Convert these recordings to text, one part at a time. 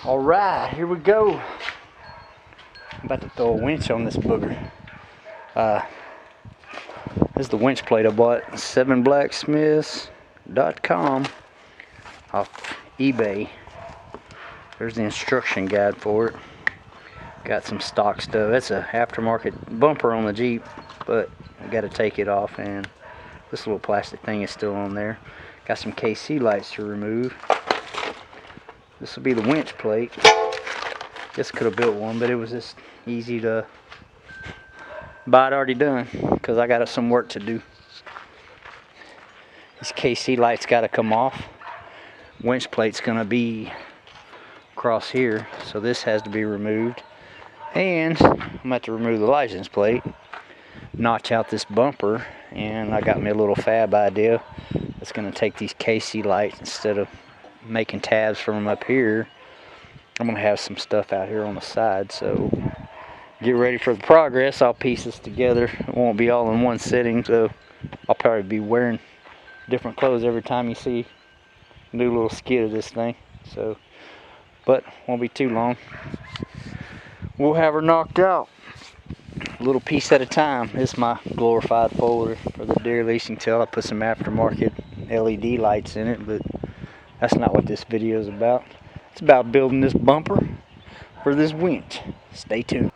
Alright, here we go. I'm about to throw a winch on this booger. This is the winch plate I bought, 7blacksmiths.com off eBay. There's the instruction guide for it. Got some stock stuff. It's a aftermarket bumper on the Jeep, but I got to take it off, and this little plastic thing is still on there. Got some KC lights to remove. This will be the winch plate. Guess could have built one, but it was just easy to buy it already done because I got some work to do. These KC lights got to come off. Winch plate's gonna be across here, so this has to be removed. And I'm gonna have to remove the license plate, notch out this bumper, and I got me a little fab idea. It's gonna take these KC lights, instead of making tabs from them up here, I'm gonna have some stuff out here on the side. So get ready for the progress. I'll piece this together. It won't be all in one sitting, so I'll probably be wearing different clothes every time you see a new little skid of this thing. So, but won't be too long. We'll have her knocked out, a little piece at a time. This is my glorified folder for the deer leasing tail. I put some aftermarket LED lights in it, but that's not what this video is about. It's about building this bumper for this winch. Stay tuned.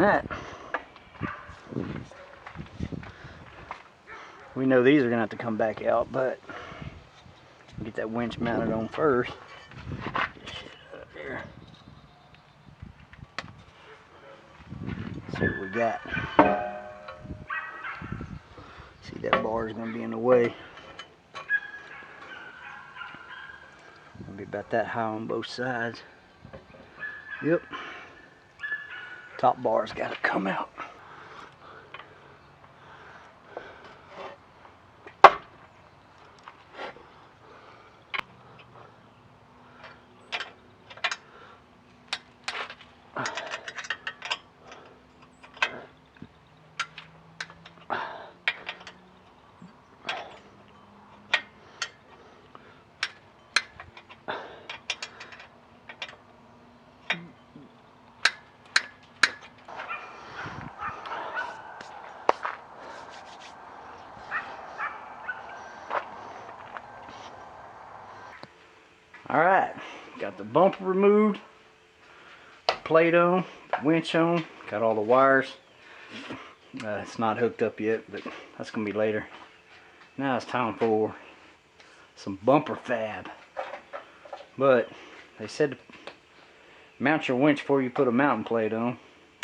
Alright. We know these are going to have to come back out, but get that winch mounted on first. Up there. See what we got. See, that bar is going to be in the way. It'll be about that high on both sides. Yep. Top bar's got to come out. Alright, got the bumper removed, plate on, winch on, got all the wires. It's not hooked up yet, but that's going to be later. Now it's time for some bumper fab. But they said to mount your winch before you put a mounting plate on.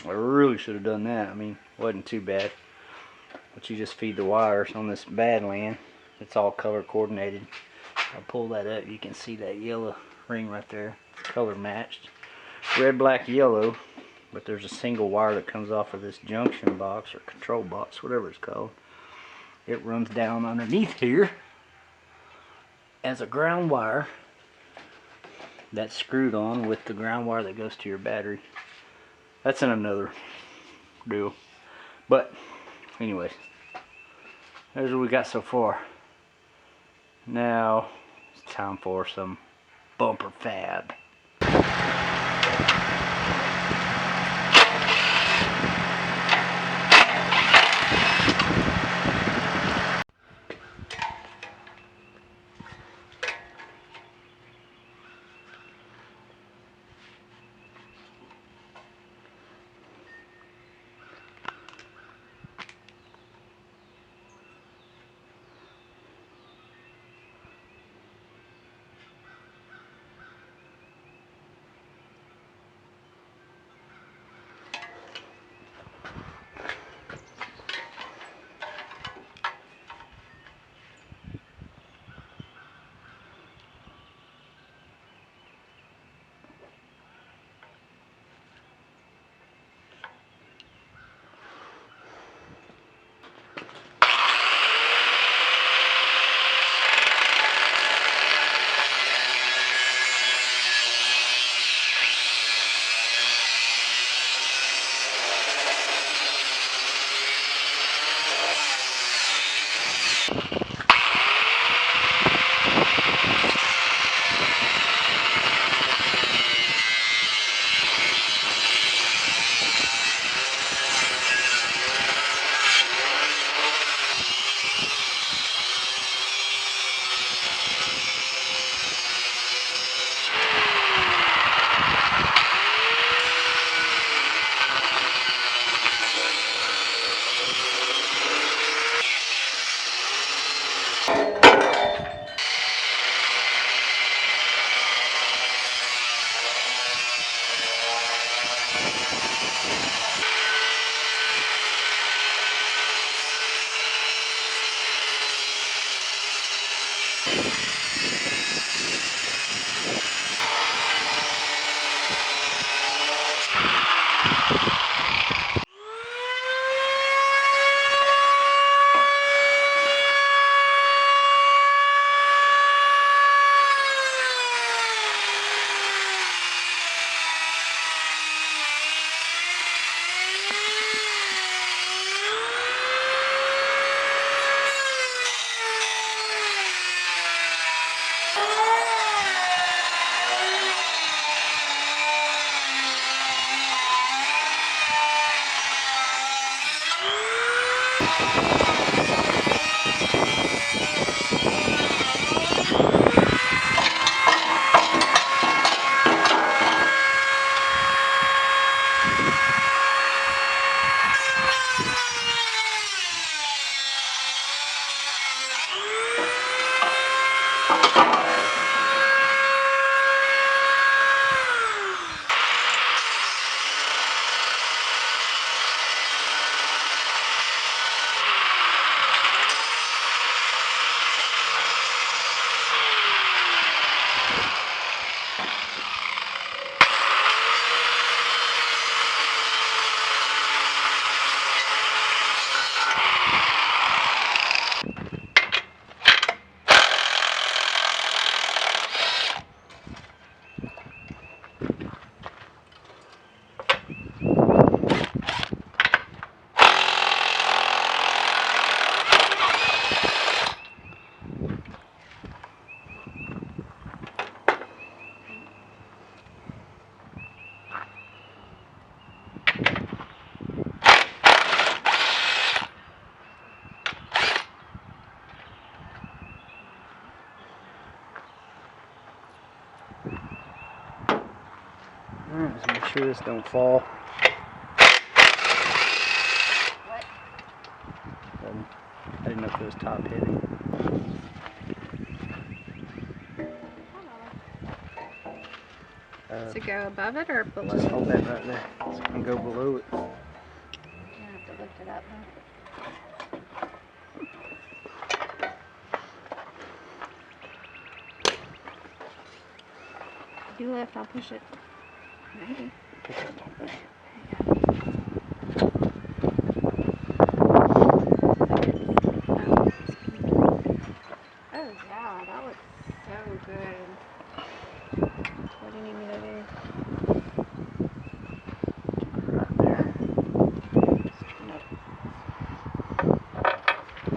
I really should have done that. I mean, it wasn't too bad. But you just feed the wires on this Badland. It's all color coordinated. I'll pull that up. You can see that yellow ring right there. It's color matched. Red, black, yellow. But there's a single wire that comes off of this junction box or control box, whatever it's called. It runs down underneath here as a ground wire. That's screwed on with the ground wire that goes to your battery. That's in another deal. But anyways, there's what we got so far. Now it's time for some bumper fab. sure this don't fall. What? I didn't know if it was top heavy. Does it go above it or below Just it? hold that right there. It's gonna go below it. You have to lift it up, huh? You lift, I'll push it. Maybe. Pick it up right here. Oh yeah, that looks so good. What do you need me to do?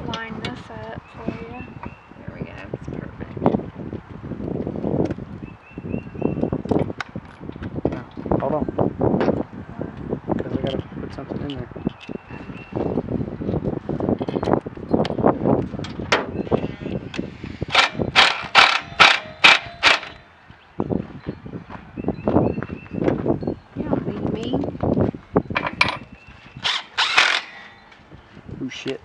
Line this up for you. There we go. It's perfect. No, hold on. Because I gotta put something in there. You don't need me. Oh shit.